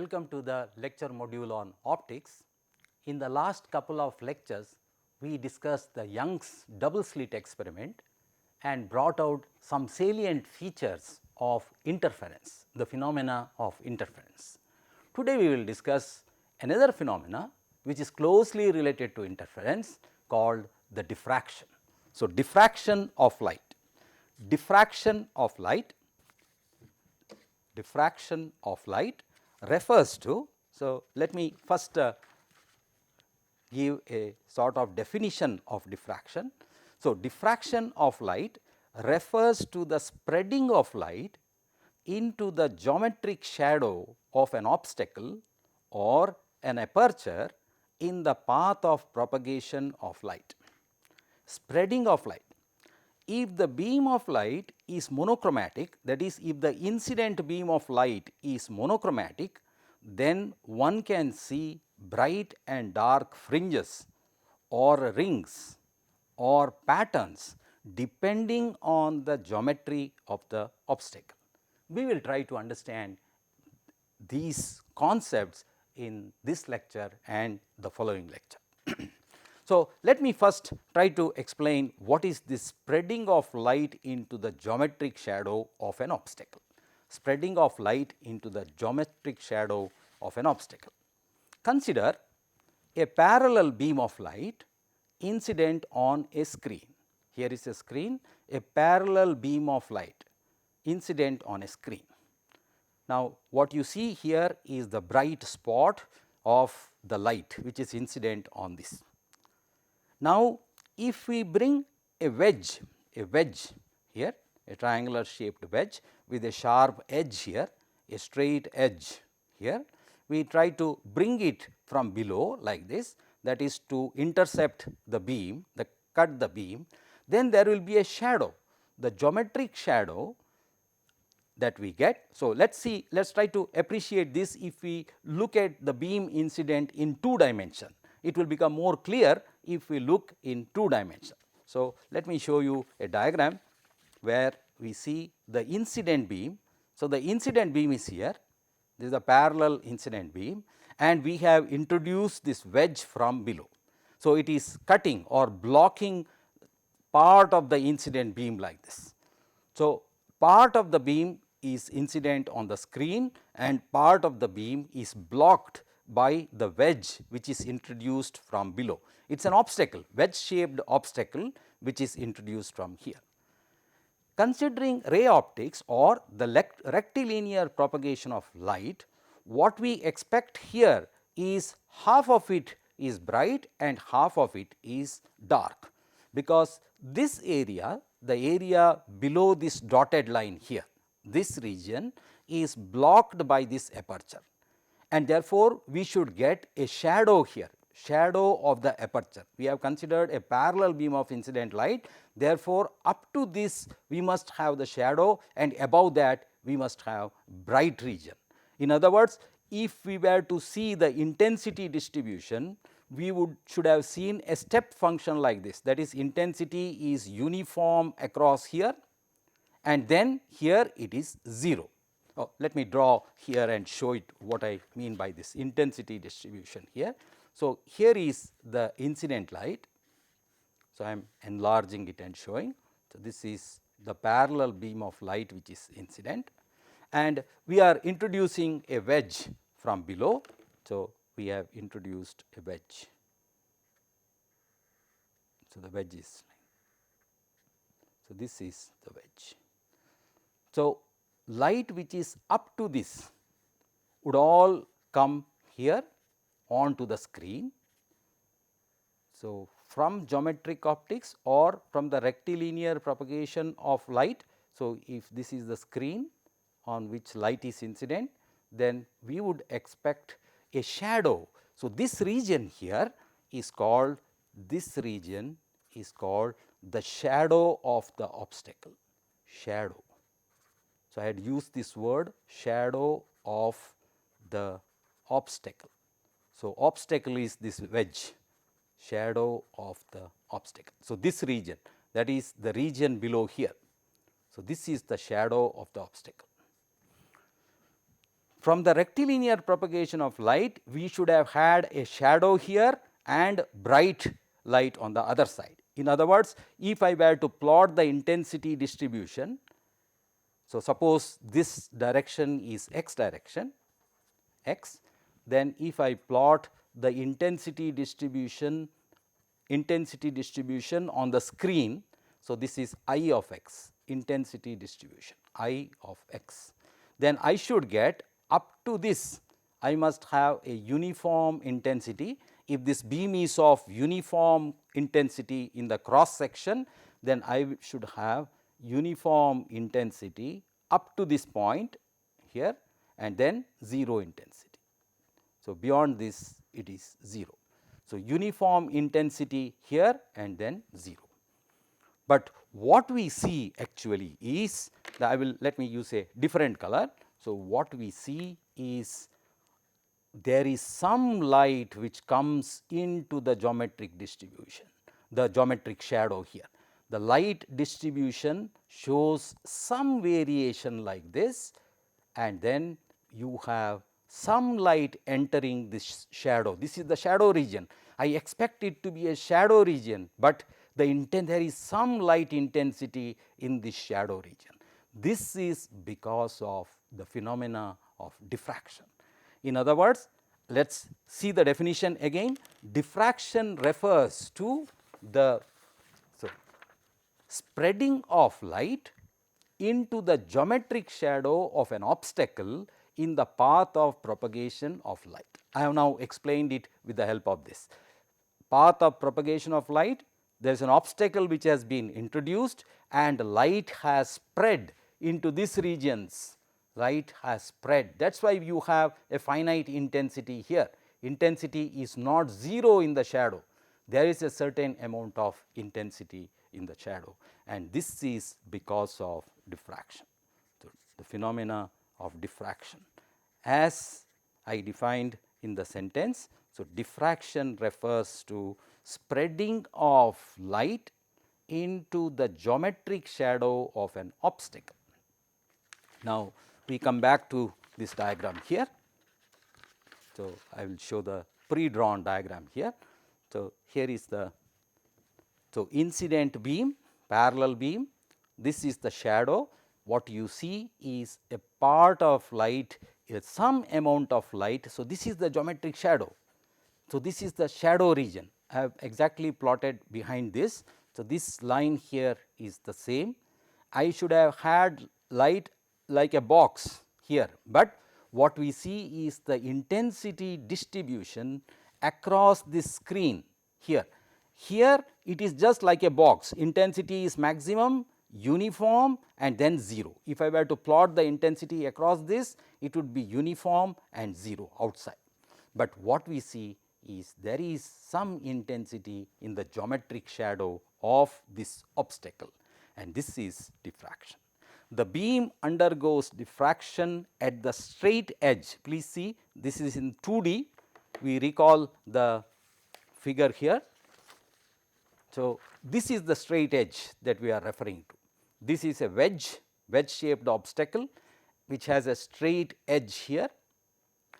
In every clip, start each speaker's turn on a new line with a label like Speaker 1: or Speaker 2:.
Speaker 1: Welcome to the lecture module on optics. In the last couple of lectures, we discussed the Young's double slit experiment and brought out some salient features of interference, the phenomena of interference. Today, we will discuss another phenomena which is closely related to interference called the diffraction. So, diffraction of light. Diffraction of light refers to, so let me first give a sort of definition of diffraction. So, diffraction of light refers to the spreading of light into the geometric shadow of an obstacle or an aperture in the path of propagation of light. Spreading of light. If the beam of light is monochromatic, that is, if the incident beam of light is monochromatic, then one can see bright and dark fringes or rings or patterns depending on the geometry of the obstacle. We will try to understand these concepts in this lecture and the following lecture. So, let me first try to explain what is this spreading of light into the geometric shadow of an obstacle. Spreading of light into the geometric shadow of an obstacle. Consider a parallel beam of light incident on a screen. Here is a screen, a parallel beam of light incident on a screen. Now, what you see here is the bright spot of the light which is incident on this. Now, if we bring a wedge here, a triangular shaped wedge with a sharp edge here, a straight edge here, we try to bring it from below like this, that is to intercept the beam, cut the beam, then there will be a shadow, the geometric shadow that we get. So, let us try to appreciate this if we look at the beam incident in 2 dimension. It will become more clear if we look in 2 dimension. So, let me show you a diagram where we see the incident beam. So, the incident beam is here, this is a parallel incident beam and we have introduced this wedge from below. So, it is cutting or blocking part of the incident beam like this. So, part of the beam is incident on the screen and part of the beam is blocked by the wedge which is introduced from below. It is an obstacle, wedge shaped obstacle which is introduced from here. Considering ray optics or the rectilinear propagation of light, what we expect here is half of it is bright and half of it is dark, because this area, the area below this dotted line here, this region is blocked by this aperture and therefore, we should get a shadow here, shadow of the aperture. We have considered a parallel beam of incident light, therefore, up to this we must have the shadow and above that we must have bright region. In other words, if we were to see the intensity distribution, we should have seen a step function like this, that is intensity is uniform across here and then here it is 0. Oh, let me draw here and show it what I mean by this intensity distribution here. So, here is the incident light. So, I am enlarging it and showing. So, this is the parallel beam of light which is incident and we are introducing a wedge from below. So, we have introduced a wedge. So, the wedge is, so this is the wedge. So, light which is up to this would all come here onto the screen. So, from geometric optics or from the rectilinear propagation of light. So, if this is the screen on which light is incident, then we would expect a shadow. So, this region here is called, this region is called the shadow of the obstacle, shadow. So, I had used this word shadow of the obstacle. So, obstacle is this wedge, shadow of the obstacle. So, this region, that is the region below here. So, this is the shadow of the obstacle. from the rectilinear propagation of light, we should have had a shadow here and bright light on the other side. In other words, if I were to plot the intensity distribution, so suppose this direction is x direction, x, then if I plot the intensity distribution on the screen. So, this is I of x, intensity distribution I of x, then I should get up to this, I must have a uniform intensity. If this beam is of uniform intensity in the cross section, then I should have uniform intensity up to this point here and then 0 intensity. So, beyond this it is 0. So, uniform intensity here and then 0. But what we see actually is, I will let me use a different color. So, what we see is there is some light which comes into the geometric distribution, the geometric shadow here. The light distribution shows some variation like this, and then you have some light entering this shadow. This is the shadow region. I expect it to be a shadow region, but there is some light intensity in this shadow region. This is because of the phenomena of diffraction. In other words, let us see the definition again. Diffraction refers to the spreading of light into the geometric shadow of an obstacle in the path of propagation of light. I have now explained it with the help of this. Path of propagation of light, there is an obstacle which has been introduced and light has spread into these regions, light has spread. That is why you have a finite intensity here. Intensity is not 0 in the shadow, there is a certain amount of intensity in the shadow, and this is because of diffraction. So, the phenomena of diffraction as I defined in the sentence. So, diffraction refers to spreading of light into the geometric shadow of an obstacle. Now, we come back to this diagram here. So, I will show the pre-drawn diagram here. So, here is the incident beam, parallel beam, this is the shadow. What you see is a part of light, some amount of light. So, this is the geometric shadow. So, this is the shadow region. I have exactly plotted behind this. So, this line here is the same. I should have had light like a box here, but what we see is the intensity distribution across this screen here. Here it is just like a box, intensity is maximum, uniform and then 0. If I were to plot the intensity across this, it would be uniform and 0 outside. But what we see is there is some intensity in the geometric shadow of this obstacle, and this is diffraction. The beam undergoes diffraction at the straight edge. Please see, this is in 2D. We recall the figure here. So, this is the straight edge that we are referring to. This is a wedge shaped obstacle which has a straight edge here.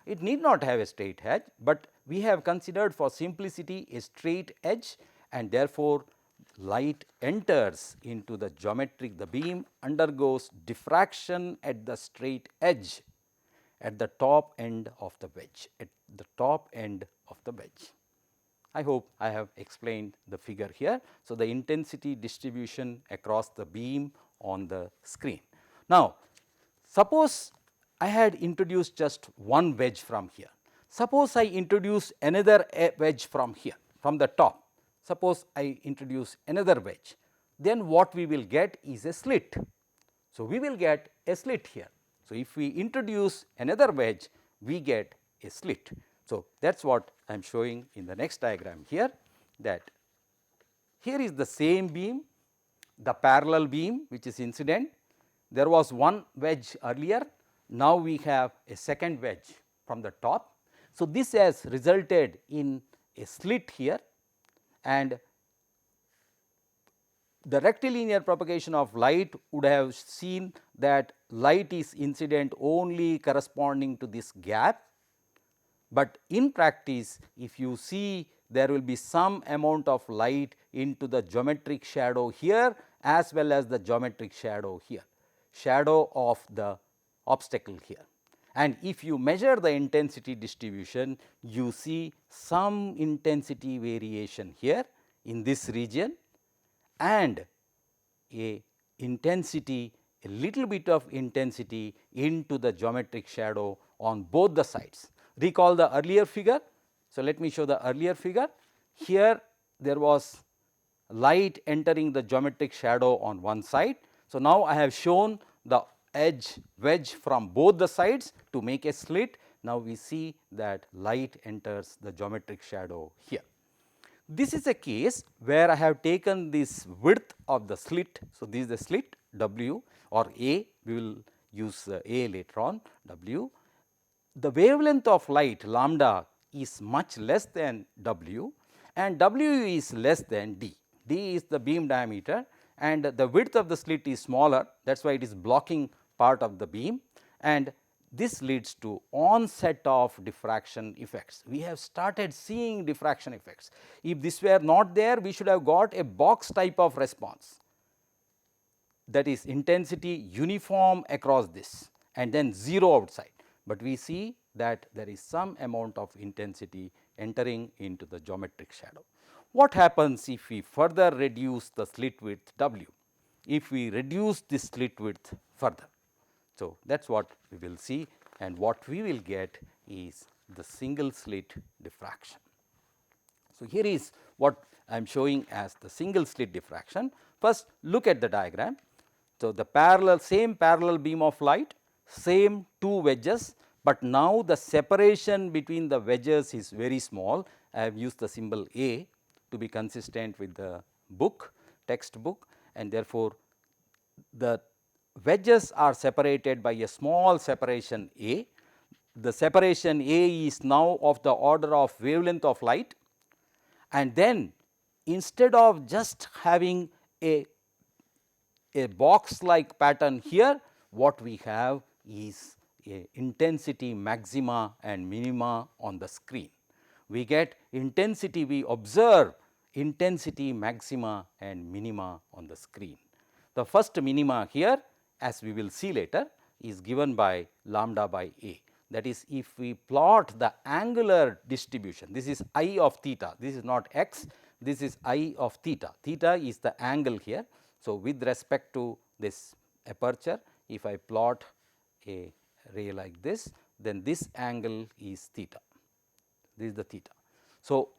Speaker 1: It need not have a straight edge, but we have considered for simplicity a straight edge, and therefore, light enters into the geometric, the beam undergoes diffraction at the straight edge at the top end of the wedge, at the top end of the wedge. I hope I have explained the figure here. So, the intensity distribution across the beam on the screen. Now, suppose I had introduced just one wedge from here. Suppose I introduce another wedge from here, from the top. Suppose I introduce another wedge, then what we will get is a slit. So, we will get a slit here. So, if we introduce another wedge, we get a slit. So, that is what I am showing in the next diagram here, that here is the same beam, the parallel beam which is incident. There was one wedge earlier, now we have a second wedge from the top. So, this has resulted in a slit here, and the rectilinear propagation of light would have seen that light is incident only corresponding to this gap, but in practice if you see there will be some amount of light into the geometric shadow here as well as the geometric shadow here, shadow of the obstacle here. And if you measure the intensity distribution, you see some intensity variation here in this region and a intensity, a little bit of intensity into the geometric shadow on both the sides. Recall the earlier figure. So, let me show the earlier figure. Here there was light entering the geometric shadow on one side. So, now I have shown the edge wedge from both the sides to make a slit. Now, we see that light enters the geometric shadow here. This is a case where I have taken this width of the slit. So, this is the slit W or A, we will use A later on W. The wavelength of light lambda is much less than W and W is less than D. D is the beam diameter and the width of the slit is smaller, that is why it is blocking part of the beam, and this leads to onset of diffraction effects. We have started seeing diffraction effects. If this were not there, we should have got a box type of response, that is intensity uniform across this and then 0 outside, but we see that there is some amount of intensity entering into the geometric shadow. What happens if we further reduce the slit width W? If we reduce this slit width further, so that is what we will see, and what we will get is the single slit diffraction. So, here is what I am showing as the single slit diffraction. First, look at the diagram. So, the same parallel beam of light, same two wedges, but now the separation between the wedges is very small. I have used the symbol A to be consistent with the book, textbook, and therefore, the wedges are separated by a small separation A. The separation A is now of the order of wavelength of light, and then instead of just having a box like pattern here, what we have is a intensity maxima and minima on the screen. We get intensity, we observe intensity maxima and minima on the screen. The first minima here, as we will see later, is given by lambda by A. That is, if we plot the angular distribution, this is I of theta, this is not x, this is I of theta, theta is the angle here. So, with respect to this aperture, if I plot a ray like this, then this angle is theta, this is the theta. So,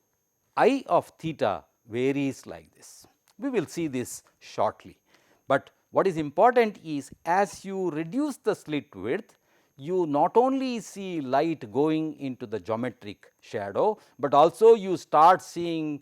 Speaker 1: I of theta varies like this, we will see this shortly, but what is important is as you reduce the slit width, you not only see light going into the geometric shadow, but also you start seeing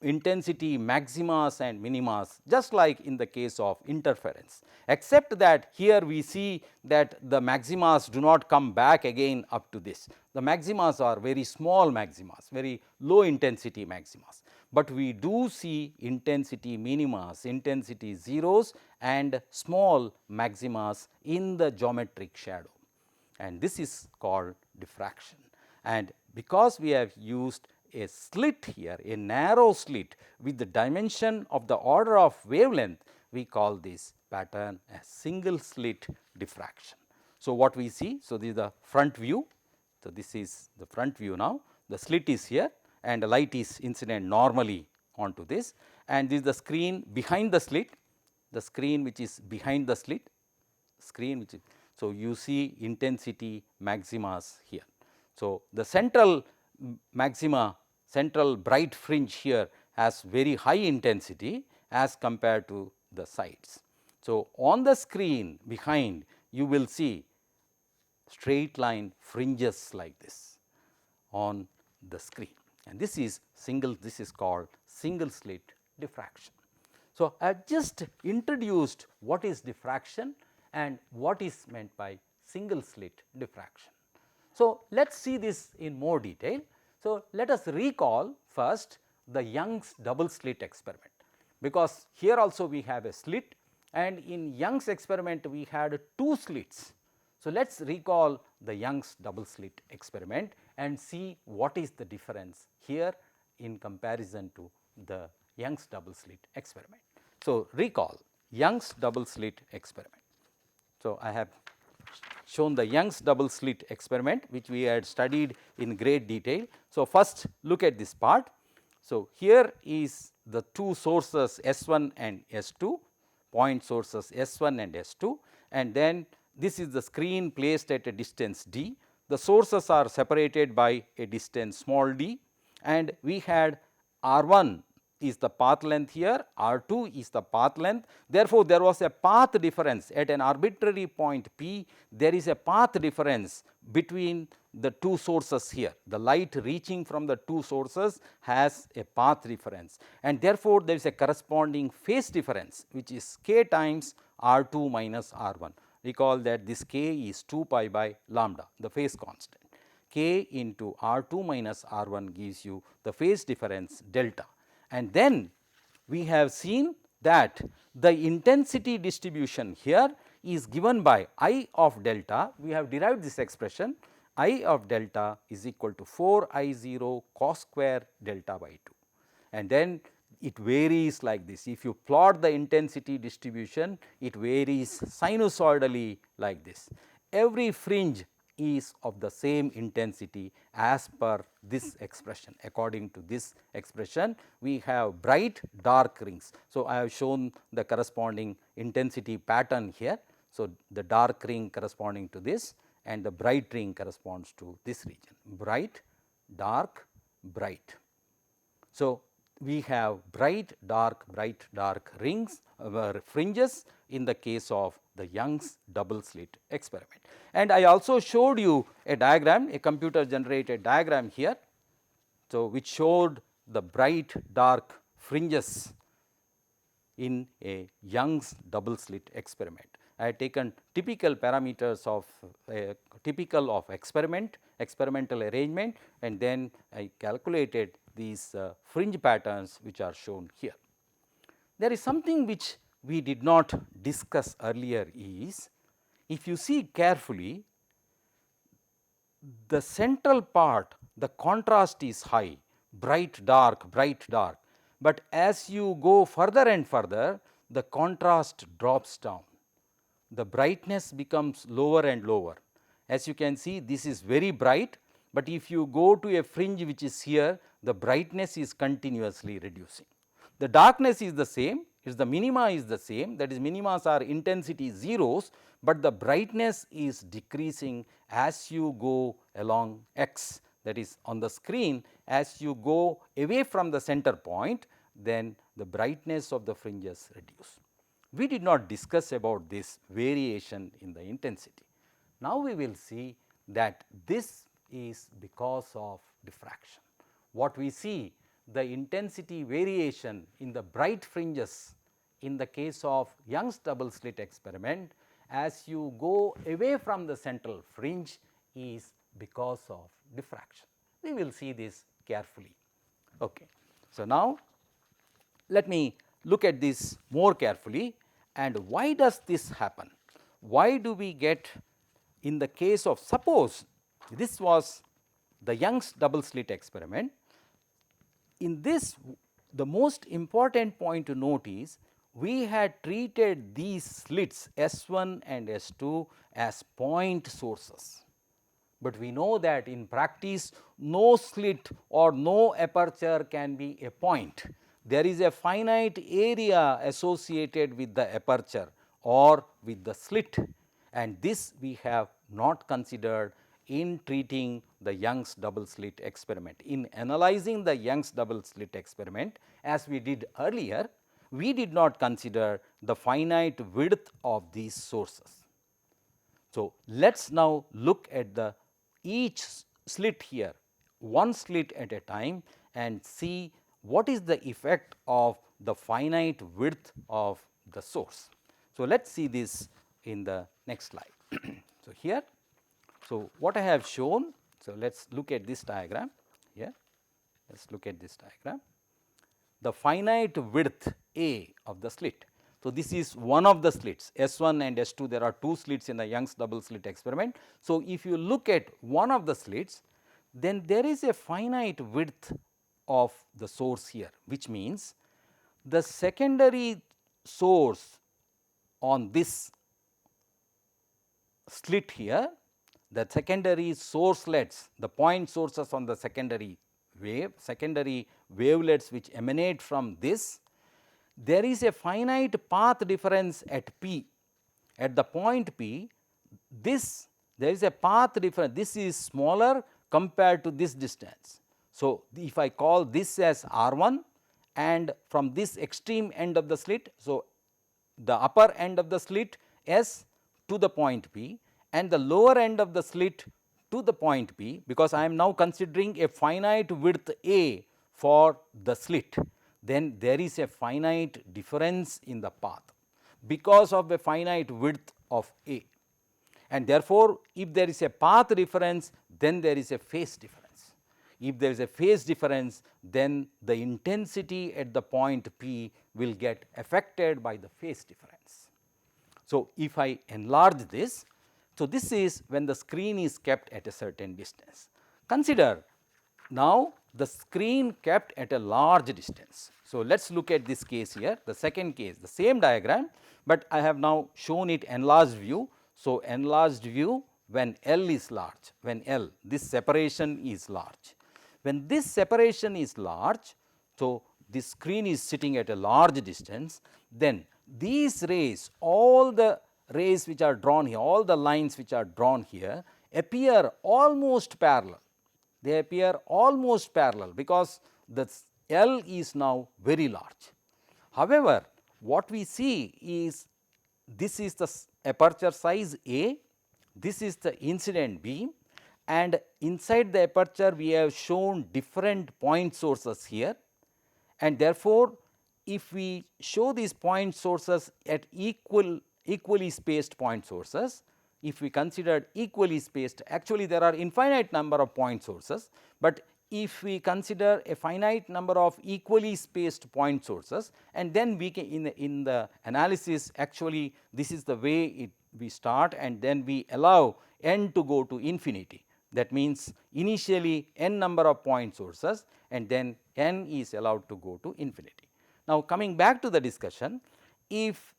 Speaker 1: intensity maximas and minimas, just like in the case of interference, except that here we see that the maximas do not come back again up to this. The maximas are very small maximas, very low intensity maximas, but we do see intensity minimas, intensity zeros and small maximas in the geometric shadow, and this is called diffraction. And because we have used a slit here, a narrow slit with the dimension of the order of wavelength, we call this pattern a single slit diffraction. So, what we see? So, this is the front view. So, this is the front view now, the slit is here and the light is incident normally onto this, and this is the screen behind the slit, the screen which is behind the slit, screen which is. So, you see intensity maximas here. So, the central maxima, central bright fringe here has very high intensity as compared to the sides. So, on the screen behind you will see straight line fringes like this on the screen, and this is called single slit diffraction. So, I have just introduced what is diffraction and what is meant by single slit diffraction. So, let us see this in more detail. So, let us recall first the Young's double slit experiment, because here also we have a slit and in Young's experiment we had 2 slits. So, let us recall the Young's double slit experiment and see what is the difference here in comparison to the Young's double slit experiment. So, recall Young's double slit experiment. So, I have shown the Young's double slit experiment which we had studied in great detail. So, first look at this part. So, here is the 2 sources S1 and S2, point sources S1 and S2, and then this is the screen placed at a distance d. The sources are separated by a distance small d, and we had R1 is the path length here, R2 is the path length. Therefore, there was a path difference at an arbitrary point P, there is a path difference between the 2 sources here. The light reaching from the 2 sources has a path difference, and therefore, there is a corresponding phase difference which is k times R2 minus R1. Recall that this k is 2 pi by lambda, the phase constant. K into R2 minus R1 gives you the phase difference delta. And then we have seen that the intensity distribution here is given by I of delta. We have derived this expression, I of delta is equal to 4 I 0 cos square delta by 2, and then it varies like this. If you plot the intensity distribution, it varies sinusoidally like this. Every fringe is of the same intensity as per this expression. According to this expression, we have bright dark rings. So, I have shown the corresponding intensity pattern here. So, the dark ring corresponding to this and the bright ring corresponds to this region, bright, dark, bright. So, we have bright dark rings fringes in the case of the Young's double slit experiment. And I also showed you a diagram, a computer generated diagram here. So, which showed the bright dark fringes in a Young's double slit experiment. I had taken typical parameters of typical of experimental arrangement, and then I calculated these fringe patterns which are shown here. There is something which we did not discuss earlier is, if you see carefully, the central part, the contrast is high, bright dark, but as you go further and further, the contrast drops down, the brightness becomes lower and lower. As you can see, this is very bright, but if you go to a fringe which is here, the brightness is continuously reducing. The darkness is the same, the minima is the same, that is minimas are intensity zeros, but the brightness is decreasing as you go along x, that is on the screen. As you go away from the center point, then the brightness of the fringes reduce. We did not discuss about this variation in the intensity. Now, we will see that this is because of diffraction. What we see, the intensity variation in the bright fringes in the case of Young's double slit experiment, as you go away from the central fringe, is because of diffraction. We will see this carefully. Okay. So, now let me look at this more carefully, and why does this happen? Why do we get, in the case of, suppose this was the Young's double slit experiment. In this, the most important point to note is, we had treated these slits S1 and S2 as point sources, but we know that in practice no slit or no aperture can be a point. There is a finite area associated with the aperture or with the slit, and this we have not considered in treating the Young's double slit experiment. In analyzing the Young's double slit experiment, as we did earlier, we did not consider the finite width of these sources. So, let us now look at the each slit here, one slit at a time, and see what is the effect of the finite width of the source. So, let us see this in the next slide. So, here, so what I have shown, so let us look at this diagram here, let us look at this diagram. The finite width A of the slit. So, this is one of the slits S1 and S2, there are two slits in the Young's double slit experiment. So, if you look at one of the slits, then there is a finite width of the source here, which means the secondary source on this slit here, the secondary sourcelets, the point sources on the secondary wavelets which emanate from this, there is a finite path difference at P. At the point P, this there is a path difference, this is smaller compared to this distance. So, if I call this as R1 and from this extreme end of the slit, so the upper end of the slit S to the point P and the lower end of the slit to the point P, because I am now considering a finite width A for the slit, then there is a finite difference in the path because of a finite width of A, and therefore, if there is a path difference, then there is a phase difference. If there is a phase difference, then the intensity at the point P will get affected by the phase difference. So, if I enlarge this, so this is when the screen is kept at a certain distance. Consider now the screen kept at a large distance. So, let us look at this case here, the second case, the same diagram, but I have now shown it enlarged view. So, enlarged view when L is large, when L, this separation is large. When this separation is large, so this screen is sitting at a large distance, then these rays, all the rays which are drawn here, all the lines which are drawn here appear almost parallel. They appear almost parallel because the L is now very large. However, what we see is this is the aperture size A, this is the incident beam, and inside the aperture we have shown different point sources here, and therefore, if we show these point sources at equally spaced point sources, if we consider equally spaced, actually there are infinite number of point sources, but if we consider a finite number of equally spaced point sources, and then we can in the analysis, actually this is the way we start, and then we allow n to go to infinity. That means, initially n number of point sources and then n is allowed to go to infinity. Now, coming back to the discussion, if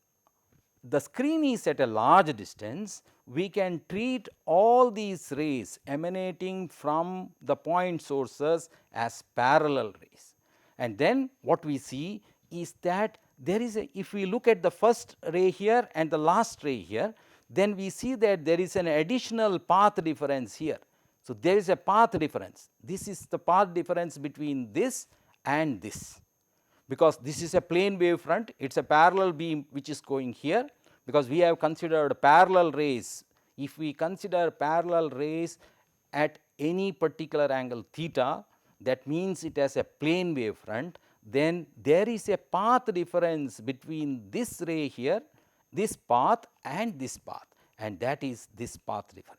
Speaker 1: the screen is at a large distance, we can treat all these rays emanating from the point sources as parallel rays. And then what we see is that there is a, if we look at the first ray here and the last ray here, then we see that there is an additional path difference here. So, there is a path difference. This is the path difference between this and this, because this is a plane wave front, it is a parallel beam which is going here, because we have considered parallel rays. If we consider parallel rays at any particular angle theta, that means it has a plane wave front, then there is a path difference between this ray here, this path and this path, and that is this path difference.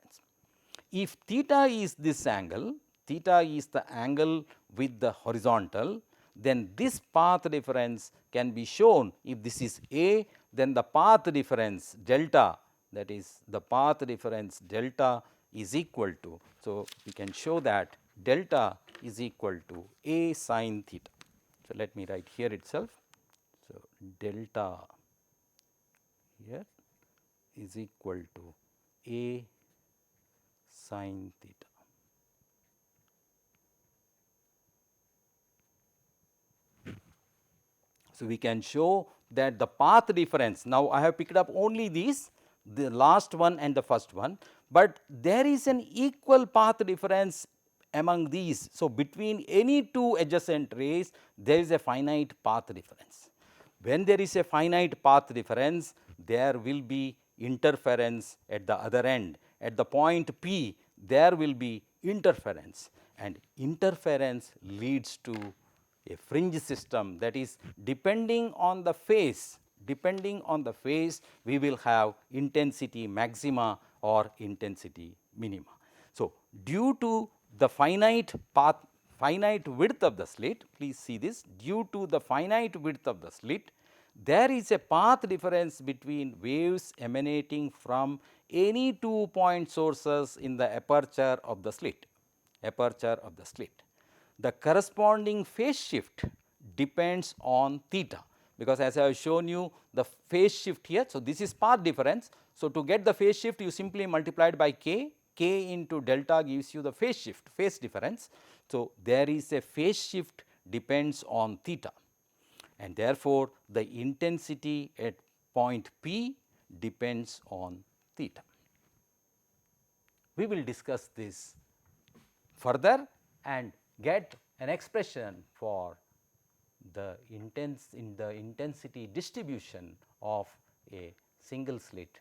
Speaker 1: If theta is this angle, theta is the angle with the horizontal, then this path difference can be shown. If this is A, then the path difference delta, that is the path difference delta is equal to, so we can show that delta is equal to A sin theta. So, let me write here itself. So, delta here is equal to A sin theta. So, we can show that the path difference, now I have picked up only these, the last one and the first one, but there is an equal path difference among these. So, between any two adjacent rays there is a finite path difference. When there is a finite path difference, there will be interference at the other end. At the point P, there will be interference, and interference leads to a fringe system, that is depending on the phase, we will have intensity maxima or intensity minima. So, due to the finite width of the slit, please see this, due to the finite width of the slit, there is a path difference between waves emanating from any 2 point sources in the aperture of the slit. The corresponding phase shift depends on theta, because as I have shown you the phase shift here. So, this is path difference. So, to get the phase shift you simply multiply it by k into delta gives you the phase shift, phase difference. So, there is a phase shift depends on theta, and therefore, the intensity at point P depends on theta. We will discuss this further and get an expression for the intensity distribution of a single slit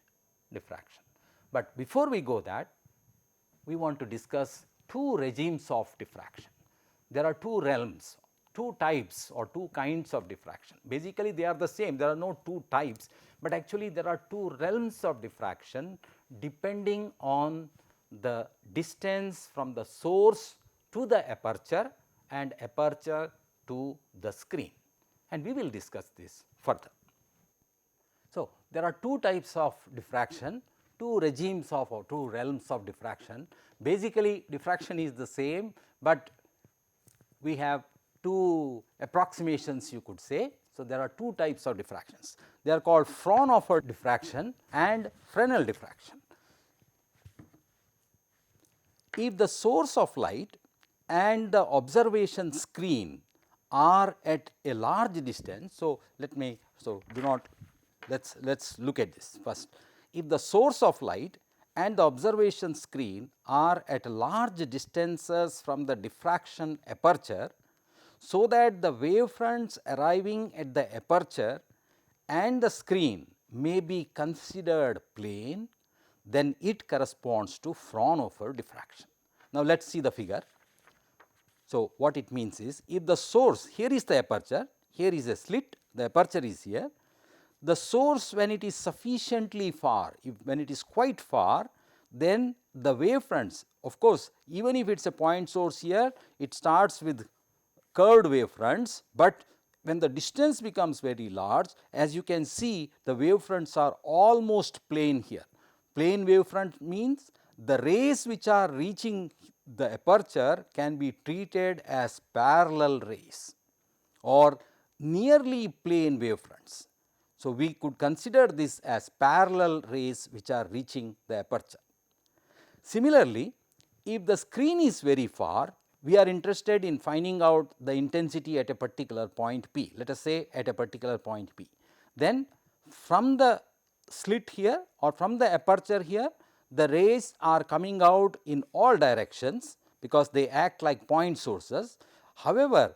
Speaker 1: diffraction. But before we go that, we want to discuss two regimes of diffraction. There are two realms, two types or two kinds of diffraction. Basically, they are the same, there are no two types, but actually there are two realms of diffraction depending on the distance from the source to the aperture and aperture to the screen, and we will discuss this further. So, there are two types of diffraction, two regimes of or two realms of diffraction. Basically, diffraction is the same, but we have two approximations you could say. So, there are two types of diffractions. They are called Fraunhofer diffraction and Fresnel diffraction. If the source of light and the observation screen are at a large distance. So, do not let us look at this first. If the source of light and the observation screen are at large distances from the diffraction aperture, so that the wave fronts arriving at the aperture and the screen may be considered plane, then it corresponds to Fraunhofer diffraction. Now, let us see the figure. So, what it means is, if the source, here is the aperture, here is a slit, the aperture is here. The source, when it is sufficiently far, when it is quite far, then the wave fronts, of course, even if it is a point source here, it starts with curved wave fronts, but when the distance becomes very large, as you can see, the wave fronts are almost plane here. Plane wave front means the rays which are reaching the aperture can be treated as parallel rays or nearly plane wave fronts. So, we could consider this as parallel rays which are reaching the aperture. Similarly, if the screen is very far, we are interested in finding out the intensity at a particular point P, let us say at a particular point P. Then from the slit here or from the aperture here, the rays are coming out in all directions because they act like point sources. However,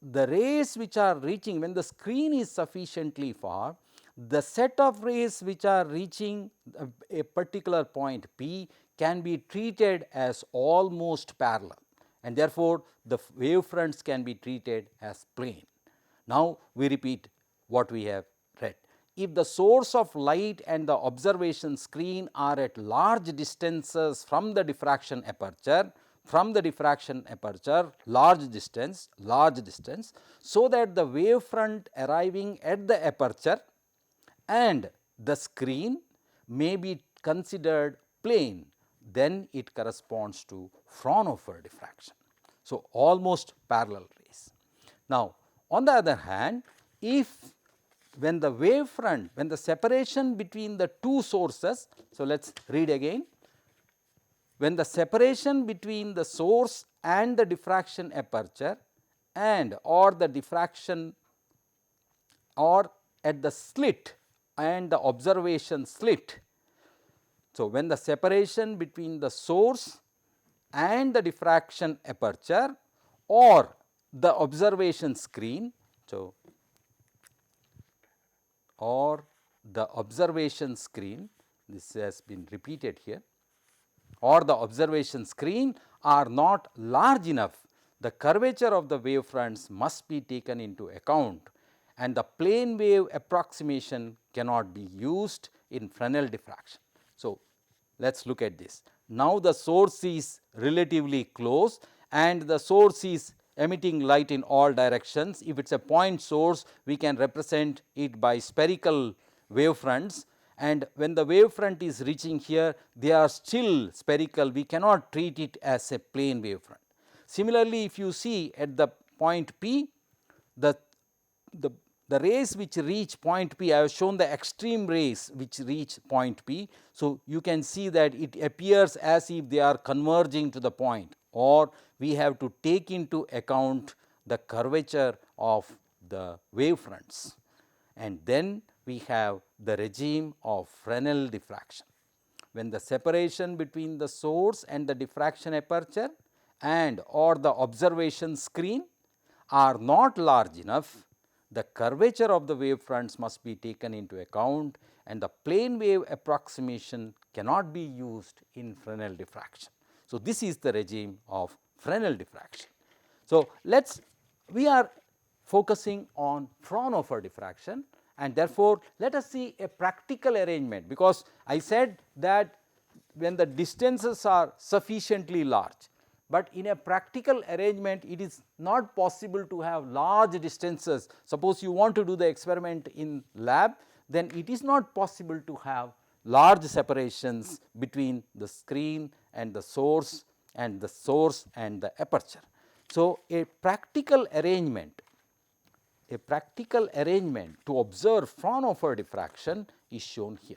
Speaker 1: the rays which are reaching, when the screen is sufficiently far, the set of rays which are reaching a particular point P can be treated as almost parallel, and therefore, the wave fronts can be treated as plane. Now, we repeat what we have read. If the source of light and the observation screen are at large distances from the diffraction aperture, large distance, so that the wave front arriving at the aperture and the screen may be considered plane, then it corresponds to Fraunhofer diffraction. So, almost parallel rays. Now, on the other hand, if when the wave front, when the separation between the two sources, so let us read again. When the separation between the source and the diffraction aperture and or the diffraction or at the slit and the observation slit. So, when the separation between the source and the diffraction aperture or the observation screen. So, or the observation screen, this has been repeated here, or the observation screen are not large enough, the curvature of the wave fronts must be taken into account and the plane wave approximation cannot be used in Fresnel diffraction. So, let us look at this. Now, the source is relatively close and the source is emitting light in all directions. If it is a point source, we can represent it by spherical wave fronts, and when the wave front is reaching here, they are still spherical, we cannot treat it as a plane wave front. Similarly, if you see at the point P, the rays which reach point P, I have shown the extreme rays which reach point P. So, you can see that it appears as if they are converging to the point, or we have to take into account the curvature of the wave fronts, and then we have the regime of Rennell diffraction. When the separation between the source and the diffraction aperture and or the observation screen are not large enough, the curvature of the wave fronts must be taken into account, and the plane wave approximation cannot be used in Fresnel diffraction. So, this is the regime of Fresnel diffraction. So, we are focusing on Fraunhofer diffraction, and therefore, let us see a practical arrangement, because I said that when the distances are sufficiently large, but in a practical arrangement it is not possible to have large distances. Suppose you want to do the experiment in lab, then it is not possible to have large separations between the screen and the source and the aperture. So, a practical arrangement to observe Fraunhofer diffraction is shown here.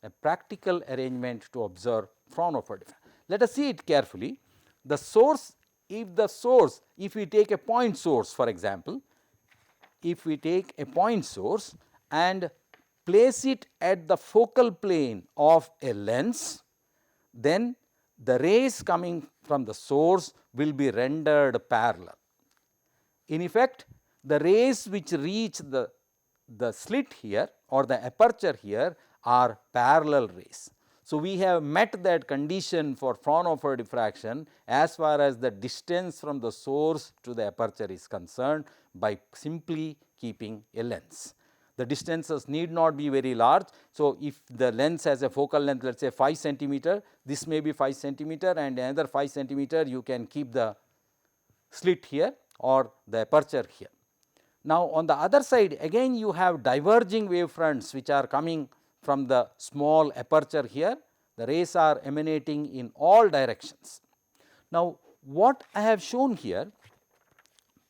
Speaker 1: A practical arrangement to observe Fraunhofer diffraction. Let us see it carefully. The source, if we take a point source, for example, if we take a point source and place it at the focal plane of a lens, then the rays coming from the source will be rendered parallel. In effect, the rays which reach the slit here or the aperture here are parallel rays. So, we have met that condition for Fraunhofer diffraction as far as the distance from the source to the aperture is concerned by simply keeping a lens. The distances need not be very large. So, if the lens has a focal length, let us say 5 centimeter, this may be 5 centimeter, and another 5 centimeter you can keep the slit here or the aperture here. Now, on the other side again you have diverging wave fronts which are coming from the small aperture here, the rays are emanating in all directions. Now, what I have shown here,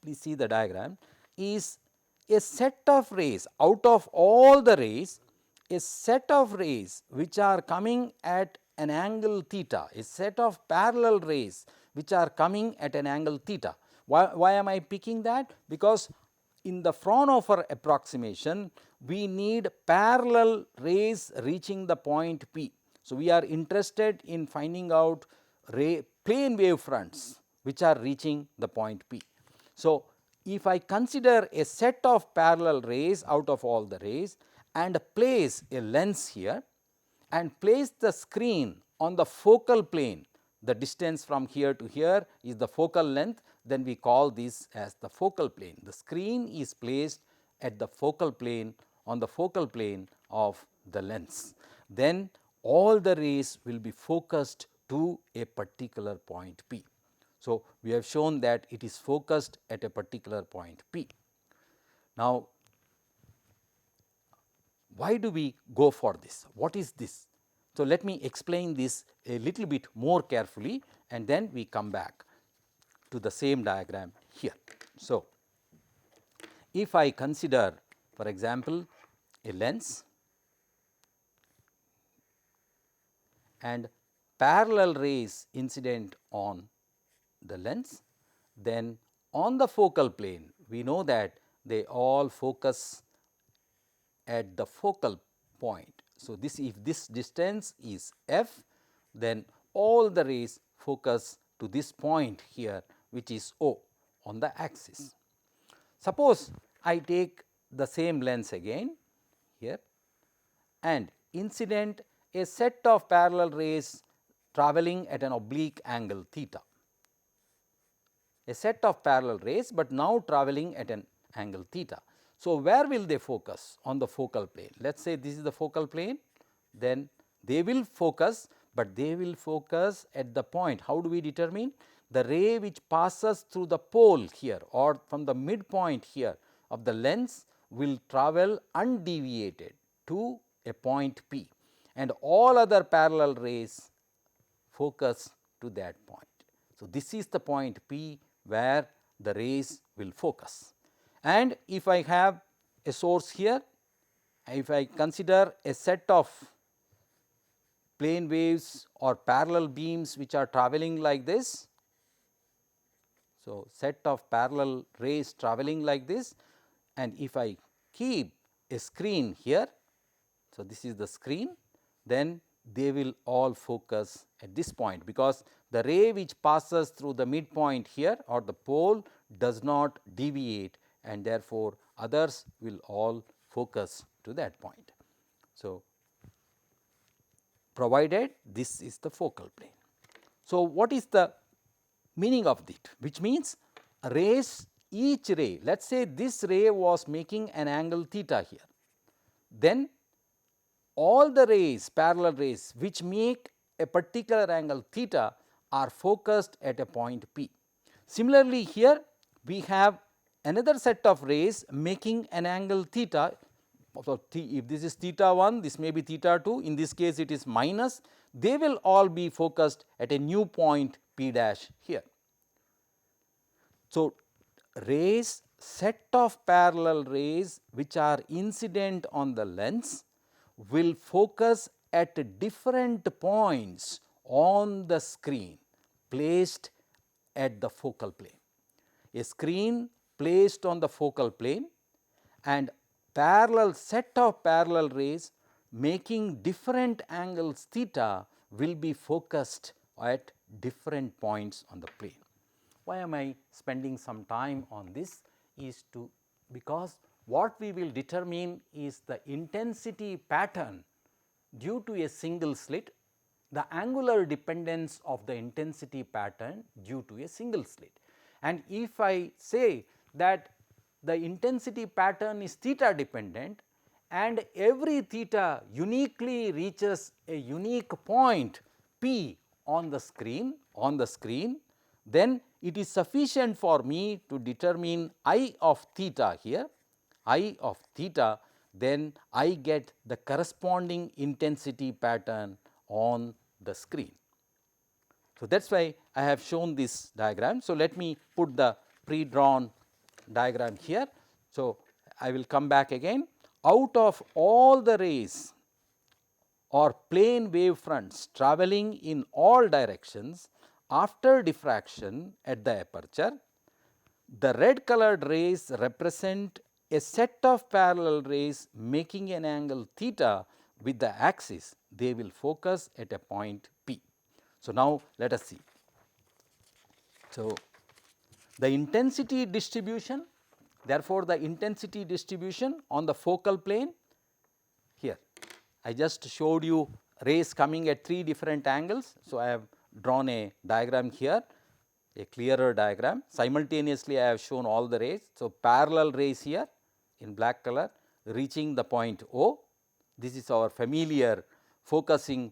Speaker 1: please see the diagram, is a set of rays out of all the rays, a set of rays which are coming at an angle theta, a set of parallel rays which are coming at an angle theta. Why am I picking that? Because in the Fraunhofer approximation, we need parallel rays reaching the point P. So, we are interested in finding out plane wave fronts which are reaching the point P. So, if I consider a set of parallel rays out of all the rays and place a lens here and place the screen on the focal plane, the distance from here to here is the focal length, then we call this as the focal plane. The screen is placed at the focal plane, on the focal plane of the lens. Then all the rays will be focused to a particular point P. So, we have shown that it is focused at a particular point P. Now, why do we go for this? What is this? So, let me explain this a little bit more carefully, and then we come back to the same diagram here. So, if I consider, for example, a lens and parallel rays incident on the lens, then on the focal plane we know that they all focus at the focal point. So, if this distance is f, then all the rays focus to this point here which is O on the axis. Suppose I take the same lens again here and incident a set of parallel rays travelling at an oblique angle theta, a set of parallel rays, but now travelling at an angle theta. So, where will they focus? On the focal plane. Let us say this is the focal plane, then they will focus, but they will focus at the point. How do we determine? the ray which passes through the pole here or from the midpoint here of the lens will travel undeviated to a point P, and all other parallel rays focus to that point. So, this is the point P where the rays will focus. And if I have a source here, if I consider a set of plane waves or parallel beams which are traveling like this. So, set of parallel rays traveling like this, and if I keep a screen here, so this is the screen, then they will all focus at this point, because the ray which passes through the midpoint here or the pole does not deviate, and therefore, others will all focus to that point. So, provided this is the focal plane. So, what is the meaning of it? Which means rays, each ray, let us say this ray was making an angle theta here, then all the rays, parallel rays which make a particular angle theta are focused at a point P. Similarly, here we have another set of rays making an angle theta. So, if this is theta 1, this may be theta 2, in this case it is minus, they will all be focused at a new point P dash here. So, rays, set of parallel rays which are incident on the lens will focus at different points on the screen placed at the focal plane. A screen placed on the focal plane and parallel set of parallel rays making different angles theta will be focused at different points on the plane. Why am I spending some time on this? Is to because what we will determine is the intensity pattern due to a single slit, the angular dependence of the intensity pattern due to a single slit. And if I say that the intensity pattern is theta dependent and every theta uniquely reaches a unique point P on the screen, then it is sufficient for me to determine I of theta here, I of theta, then I get the corresponding intensity pattern on the screen. So, that is why I have shown this diagram. So, let me put the pre-drawn diagram here. So, I will come back again. Out of all the rays or plane wave fronts traveling in all directions after diffraction at the aperture, the red colored rays represent a set of parallel rays making an angle theta with the axis. They will focus at a point P. So, now let us see. So, the intensity distribution, therefore, the intensity distribution on the focal plane here. I just showed you rays coming at 3 different angles. So, I have drawn a diagram here, a clearer diagram. Simultaneously, I have shown all the rays. So, parallel rays here in black color reaching the point O. This is our familiar focusing,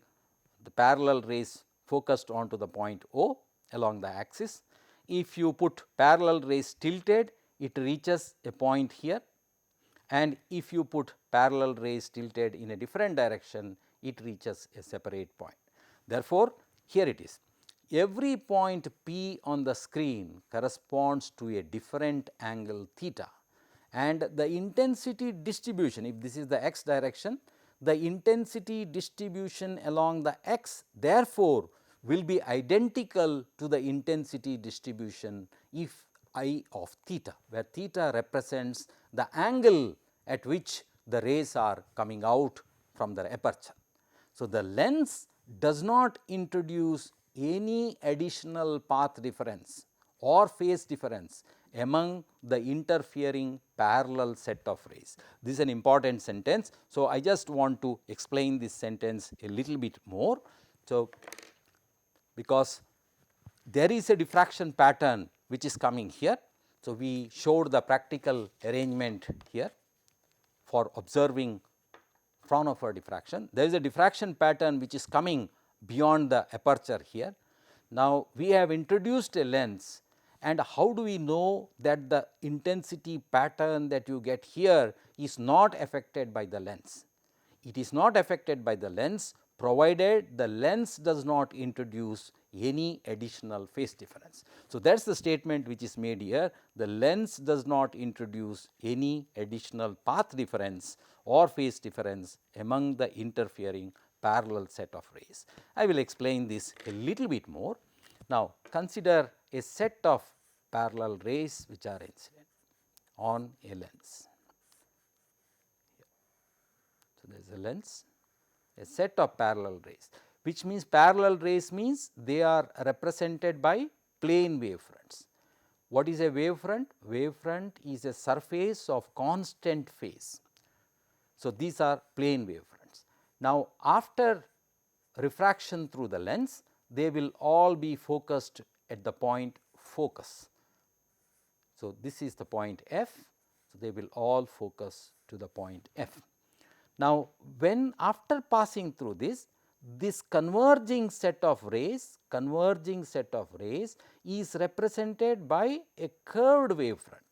Speaker 1: the parallel rays focused onto the point O along the axis. If you put parallel rays tilted, it reaches a point here, and if you put parallel rays tilted in a different direction, it reaches a separate point. Therefore, here it is. Every point P on the screen corresponds to a different angle theta, and the intensity distribution, if this is the x direction, the intensity distribution along the x therefore will be identical to the intensity distribution if I of theta, where theta represents the angle at which the rays are coming out from the aperture. So, the lens does not introduce any additional path difference or phase difference among the interfering parallel set of rays. This is an important sentence. So, I just want to explain this sentence a little bit more. So, because there is a diffraction pattern which is coming here. So, we showed the practical arrangement here for observing Fraunhofer diffraction. There is a diffraction pattern which is coming beyond the aperture here. Now, we have introduced a lens, and how do we know that the intensity pattern that you get here is not affected by the lens? It is not affected by the lens provided the lens does not introduce any additional phase difference. So, that is the statement which is made here, the lens does not introduce any additional path difference or phase difference among the interfering parallel set of rays. I will explain this a little bit more. Now, consider a set of parallel rays which are incident on a lens. So, there is a lens, a set of parallel rays, which means parallel rays means they are represented by plane wave fronts. What is a wave front? Wave front is a surface of constant phase. So, these are plane wave fronts. Now, after refraction through the lens, they will all be focused at the point focus. So, this is the point F. So, they will all focus to the point F. Now, when after passing through this converging set of rays is represented by a curved wave front.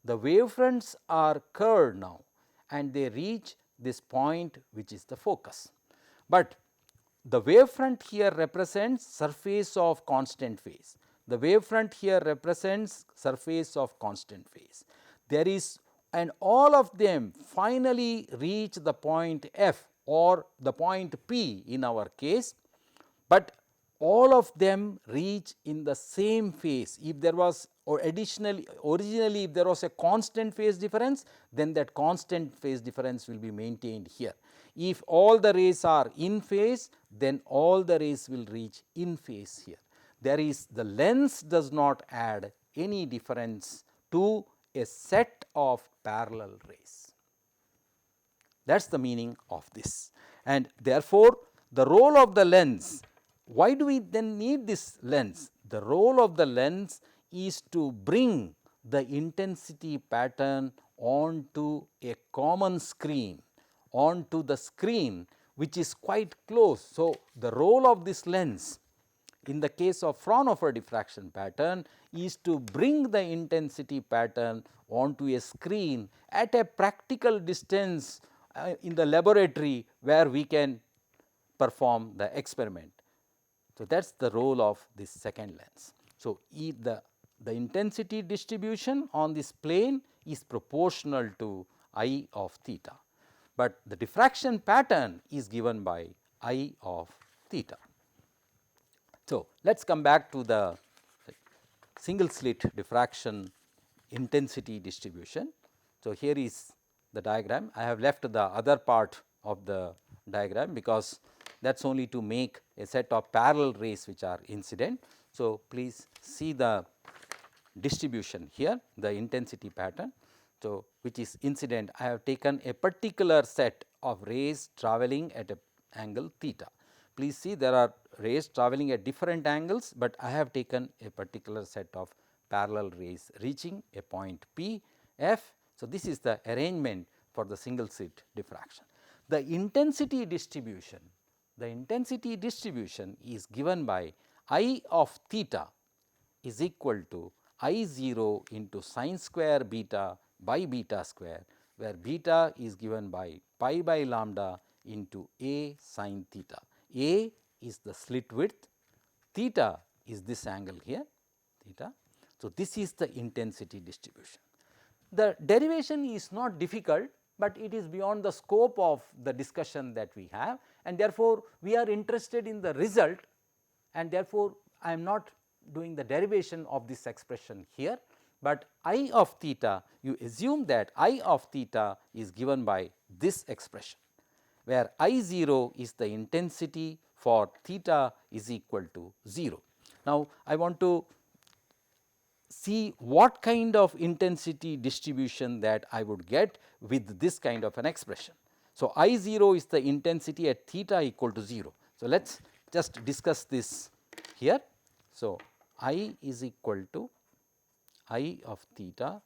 Speaker 1: The wave fronts are curved now and they reach this point which is the focus. But the wave front here represents surface of constant phase. The wave front here represents surface of constant phase. There is, and all of them finally reach the point F or the point P in our case, but all of them reach in the same phase. If there was or originally if there was a constant phase difference, then that constant phase difference will be maintained here. If all the rays are in phase, then all the rays will reach in phase here. There is, the lens does not add any difference to a set of parallel rays. That is the meaning of this, and therefore, the role of the lens, why do we then need this lens? The role of the lens is to bring the intensity pattern onto a common screen, onto the screen which is quite close. So, the role of this lens in the case of Fraunhofer diffraction pattern is to bring the intensity pattern onto a screen at a practical distance in the laboratory where we can perform the experiment. So, that is the role of this second lens. So, the intensity distribution on this plane is proportional to I of theta, but the diffraction pattern is given by I of theta. So, let us come back to the single slit diffraction intensity distribution. So, here is the diagram. I have left the other part of the diagram because that is only to make a set of parallel rays which are incident. So, please see the distribution here, the intensity pattern. So, which is incident, I have taken a particular set of rays travelling at an angle theta. Please see, there are rays travelling at different angles, but I have taken a particular set of parallel rays reaching a point P F. So, this is the arrangement for the single slit diffraction. The intensity distribution is given by I of theta is equal to I 0 into sin square beta by beta square, where beta is given by pi by lambda into a sin theta. A is the slit width, theta is this angle here, theta. So, this is the intensity distribution. The derivation is not difficult, but it is beyond the scope of the discussion that we have, and therefore, we are interested in the result, and therefore, I am not doing the derivation of this expression here, but I of theta, you assume that I of theta is given by this expression, where I 0 is the intensity for theta is equal to 0. Now, I want to see what kind of intensity distribution that I would get with this kind of an expression. So, I 0 is the intensity at theta equal to 0. So, let us just discuss this here. So, I is equal to I of theta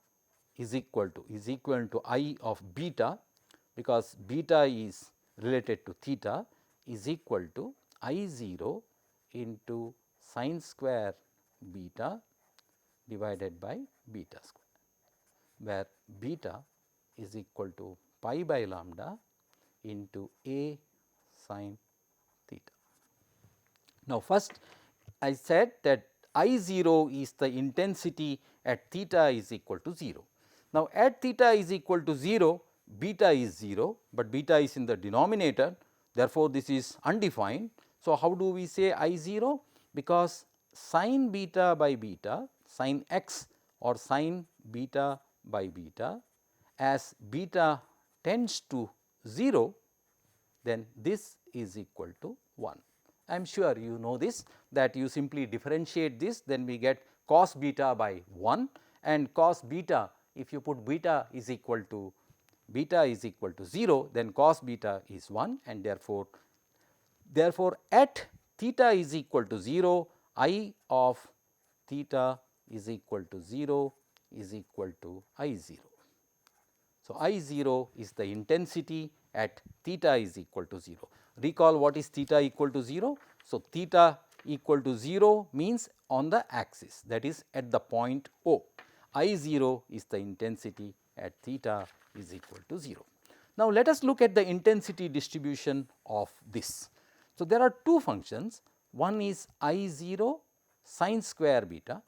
Speaker 1: is equal to I of beta, because beta is related to theta, is equal to I 0 into sin square beta divided by beta square, where beta is equal to pi by lambda into a sin theta. Now, first I said that I 0 is the intensity at theta is equal to 0. Now, at theta is equal to 0, beta is 0, but beta is in the denominator, therefore, this is undefined. So, how do we say I 0? Because sin beta by beta, sin x or sin beta by beta, as beta tends to 0, then this is equal to 1. I am sure you know this, that you simply differentiate this, then we get cos beta by 1, and cos beta, if you put beta is equal to 0, then cos beta is 1, and therefore, at theta is equal to 0, I of theta is equal to 0 is equal to I 0. So, I 0 is the intensity at theta is equal to 0. Recall what is theta equal to 0? So, theta equal to 0 means on the axis, that is at the point O. I 0 is the intensity at theta is equal to 0. Now, let us look at the intensity distribution of this. So, there are two functions, one is I 0 sin square beta.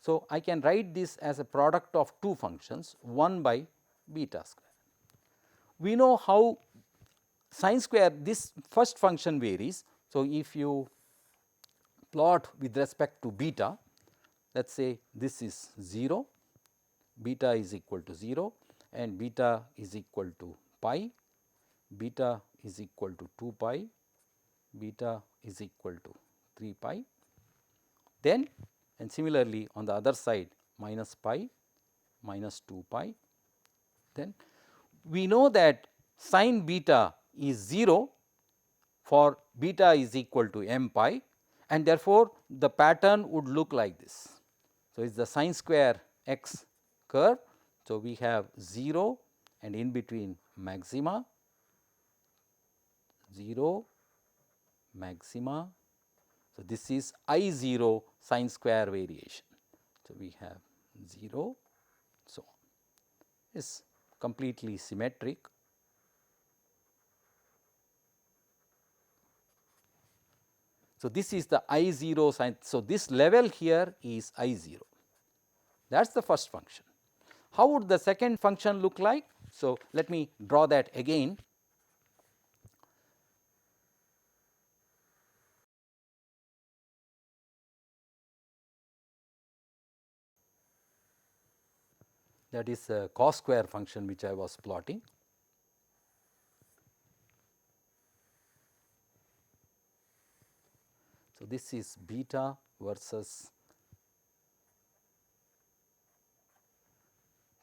Speaker 1: So, I can write this as a product of two functions 1 by beta square. We know how sin square, this first function varies. So, if you plot with respect to beta, let us say this is 0, beta is equal to 0 and beta is equal to pi, beta is equal to 2 pi, beta is equal to 3 pi. Then, and similarly on the other side minus pi, minus 2 pi. Then we know that sin beta is 0 for beta is equal to m pi, and therefore, the pattern would look like this. So, it is the sin square x curve. So, we have 0 and in between maxima, 0, maxima. So, this is I 0 sin square variation. So, we have 0, so on, is completely symmetric. So, this is the I 0 sin. So, this level here is I 0, that is the first function. How would the second function look like? So, let me draw that again. That is a cos square function which I was plotting. So, this is beta versus,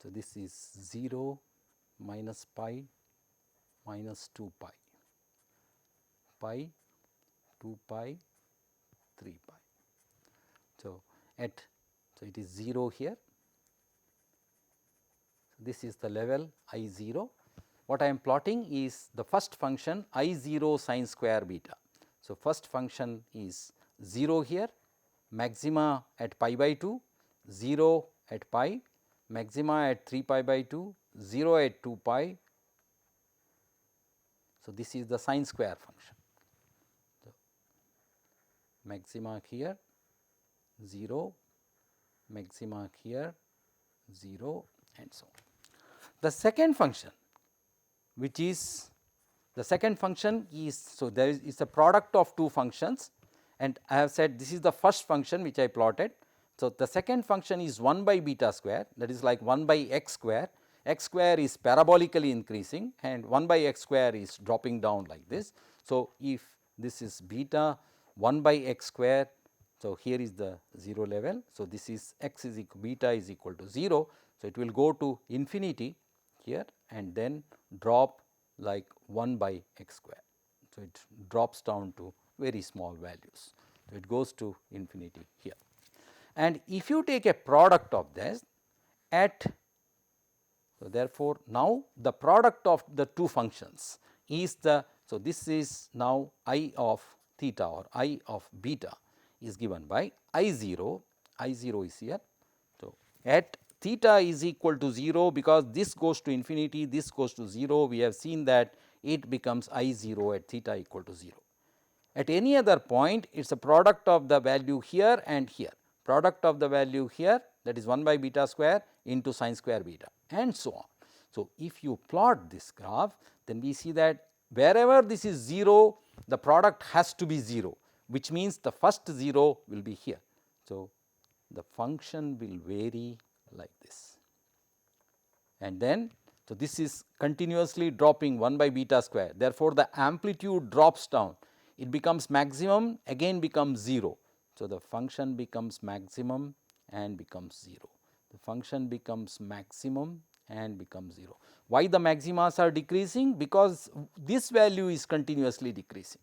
Speaker 1: so this is 0 minus pi minus 2 pi, pi 2 pi 3 pi. So, at, so it is 0 here, this is the level I 0. What I am plotting is the first function I 0 sin square beta. So, first function is 0 here, maxima at pi by 2, 0 at pi, maxima at 3 pi by 2, 0 at 2 pi. So, this is the sin square function. So, maxima here 0, maxima here 0 and so on. The second function, which is the second function is, so there is a product of two functions, and I have said this is the first function which I plotted. So, the second function is 1 by beta square, that is like 1 by x square is parabolically increasing and 1 by x square is dropping down like this. So, if this is beta 1 by x square, so here is the 0 level. So, this is x is equal, beta is equal to 0. So, it will go to infinity here and then drop like 1 by x square. So, it drops down to very small values. So, it goes to infinity here. And if you take a product of this at, so therefore, now the product of the two functions is the, so this is now I of theta or I of beta is given by I0 is here. So, at theta is equal to 0, because this goes to infinity, this goes to 0, we have seen that it becomes I0 at theta equal to 0. At any other point, it is a product of the value here and here, product of the value here, that is 1 by beta square into sin square beta, and so on. So, if you plot this graph, then we see that wherever this is 0, the product has to be 0, which means the first 0 will be here. So, the function will vary like this, and then so this is continuously dropping 1 by beta square. Therefore, the amplitude drops down, it becomes maximum, again becomes 0. So, the function becomes maximum and becomes 0, the function becomes maximum and becomes 0. Why the maximas are decreasing? Because this value is continuously decreasing.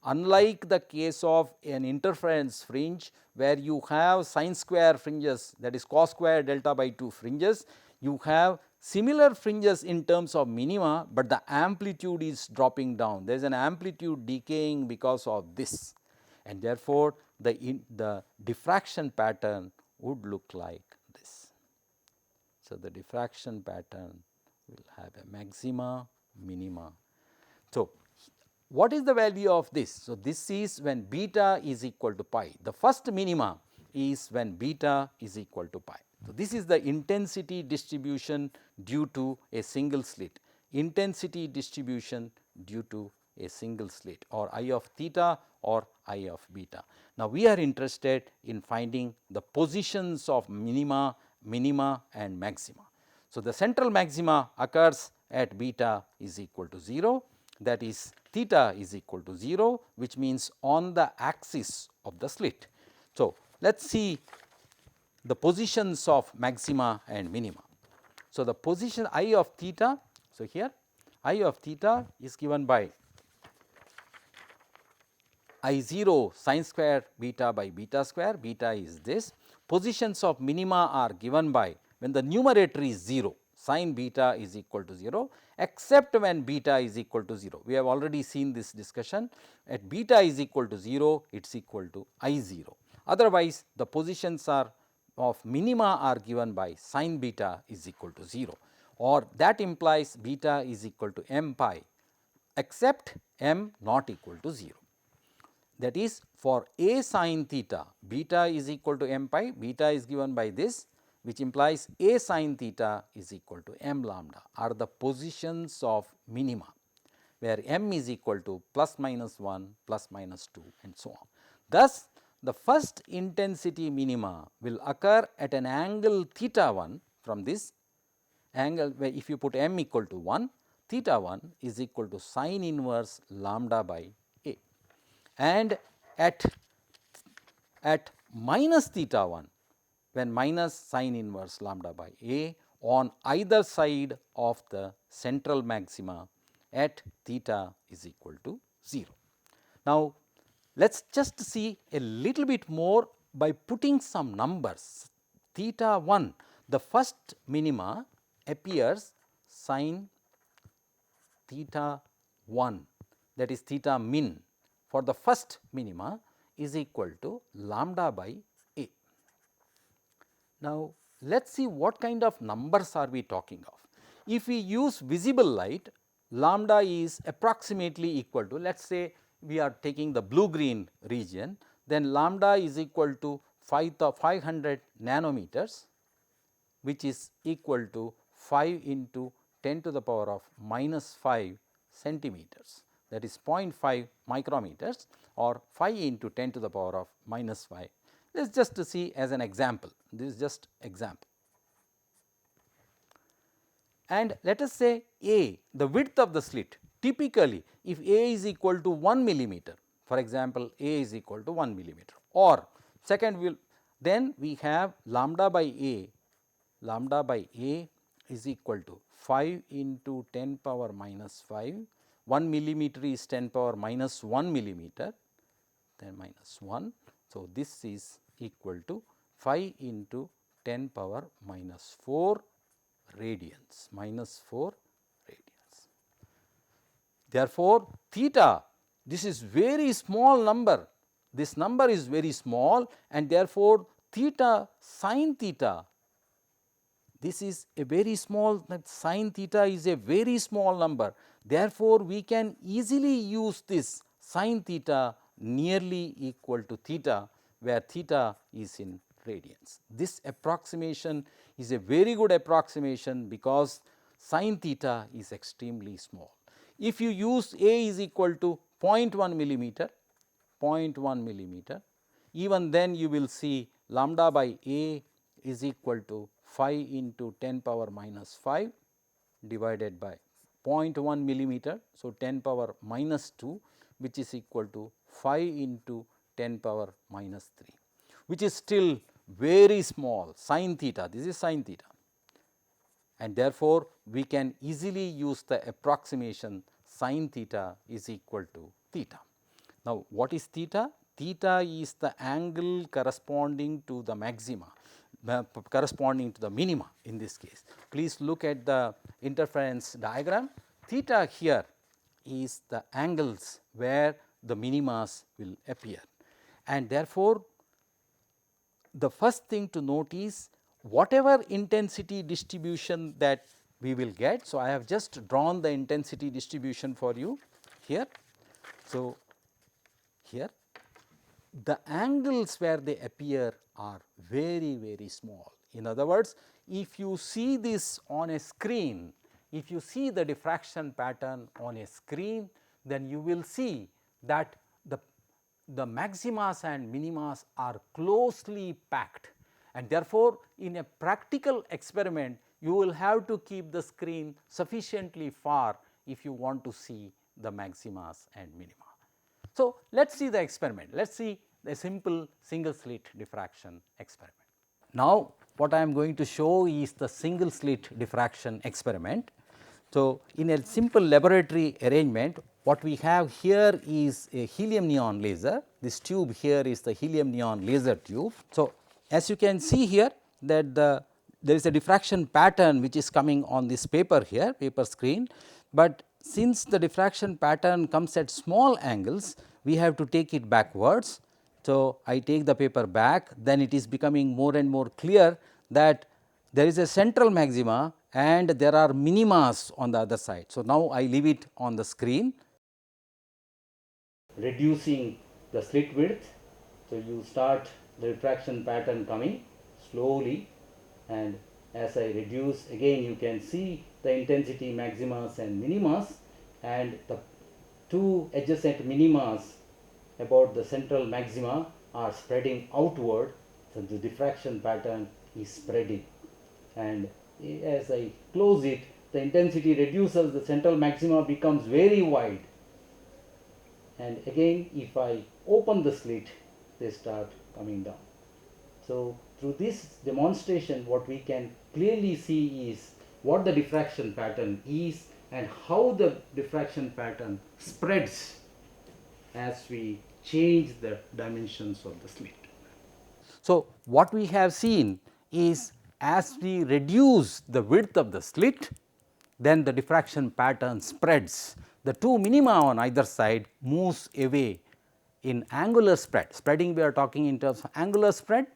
Speaker 1: Unlike the case of an interference fringe, where you have sin square fringes, that is cos square delta by 2 fringes, you have similar fringes in terms of minima, but the amplitude is dropping down. There is an amplitude decaying because of this, and therefore, the diffraction pattern would look like this. So, the diffraction pattern will have a maxima, minima. So, what is the value of this? So, this is when beta is equal to pi. The first minima is when beta is equal to pi. So, this is the intensity distribution due to a single slit, intensity distribution due to a single slit, or I of theta or I of beta. Now, we are interested in finding the positions of minima, minima and maxima. So, the central maxima occurs at beta is equal to 0, that is theta is equal to 0, which means on the axis of the slit. So, let us see the positions of maxima and minima. So, the position I of theta, so here I of theta is given by I0 sin square beta by beta square, beta is this. Positions of minima are given by, when the numerator is 0, sin beta is equal to 0, except when beta is equal to 0. We have already seen this discussion. At beta is equal to 0, it is equal to I0. Otherwise, the positions are of minima are given by sin beta is equal to 0, or that implies beta is equal to m pi, except m not equal to 0. That is, for a sin theta, beta is equal to m pi, beta is given by this, which implies a sin theta is equal to m lambda, are the positions of minima, where m is equal to plus minus 1, plus minus 2 and so on. Thus, the first intensity minima will occur at an angle theta 1 from this angle, where if you put m equal to 1, theta 1 is equal to sin inverse lambda by a, and at minus theta 1, when minus sin inverse lambda by a on either side of the central maxima at theta is equal to 0. Now, let us just see a little bit more by putting some numbers. Theta 1, the first minima appears sin theta 1, that is theta min, for the first minima is equal to lambda by a. Now, let us see what kind of numbers are we talking of. If we use visible light, lambda is approximately equal to, let us say we are taking the blue green region, then lambda is equal to 500 nanometers, which is equal to 5 into 10 to the power of minus 5 centimeters, that is 0.5 micrometers, or 5 into 10 to the power of minus 5. Let us just see as an example, this is just example. And let us say A, the width of the slit, typically if A is equal to 1 millimeter, for example, A is equal to 1 millimeter, or second then we have lambda by A is equal to 5 into 10 power minus 5, 1 millimeter is 10 power minus 1 millimeter, then minus 1. So, this is equal to 5 into 10 power minus 4 radians, minus 4 radians. Therefore, theta this is very small number, this number is very small, and therefore, theta sin theta, this is a very small, sin theta is a very small number. Therefore, we can easily use this sin theta nearly equal to theta, where theta is in radians. This approximation is a very good approximation because sin theta is extremely small. If you use A is equal to 0.1 millimeter, 0.1 millimeter, even then you will see lambda by A is equal to 5 into 10 power minus 5 divided by 0.1 millimeter. So, 10 power minus 2, which is equal to 5 into 10 power minus 3, which is still very small, sin theta, this is sin theta, and therefore, we can easily use the approximation sin theta is equal to theta. Now, what is theta? Theta is the angle corresponding to the maxima, corresponding to the minima in this case. Please look at the interference diagram. Theta here is the angles where the minimas will appear, and therefore, the first thing to note is whatever intensity distribution that we will get. So, I have just drawn the intensity distribution for you here. So, here the angles where they appear are very, very small. In other words, if you see this on a screen, if you see the diffraction pattern on a screen, then you will see that the maximas and minimas are closely packed, and therefore, in a practical experiment you will have to keep the screen sufficiently far if you want to see the maximas and minima. So, let us see the experiment, let us see a simple single slit diffraction experiment. Now, what I am going to show is the single slit diffraction experiment. So, in a simple laboratory arrangement, what we have here is a helium neon laser. This tube here is the helium neon laser tube. So, as you can see here that there is a diffraction pattern which is coming on this paper here, paper screen, but since the diffraction pattern comes at small angles, we have to take it backwards. So, I take the paper back, then it is becoming more and more clear that there is a central maxima and there are minimas on the other side. So, now I leave it on the screen, reducing the slit width. So, you start the diffraction pattern coming slowly, and as I reduce, again you can see the intensity maximas and minimas, and the two adjacent minimas about the central maxima are spreading outward. So, the diffraction pattern is spreading, and as I close it, the intensity reduces, the central maxima becomes very wide, and again if I open the slit, they start coming down. So, through this demonstration what we can clearly see is what the diffraction pattern is and how the diffraction pattern spreads as we change the dimensions of the slit. So, what we have seen is as we reduce the width of the slit, then the diffraction pattern spreads. The two minima on either side moves away in angular spread. Spreading we are talking in terms of angular spread,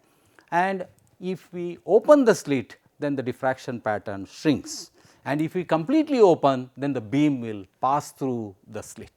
Speaker 1: and if we open the slit, then the diffraction pattern shrinks, and if we completely open, then the beam will pass through the slit.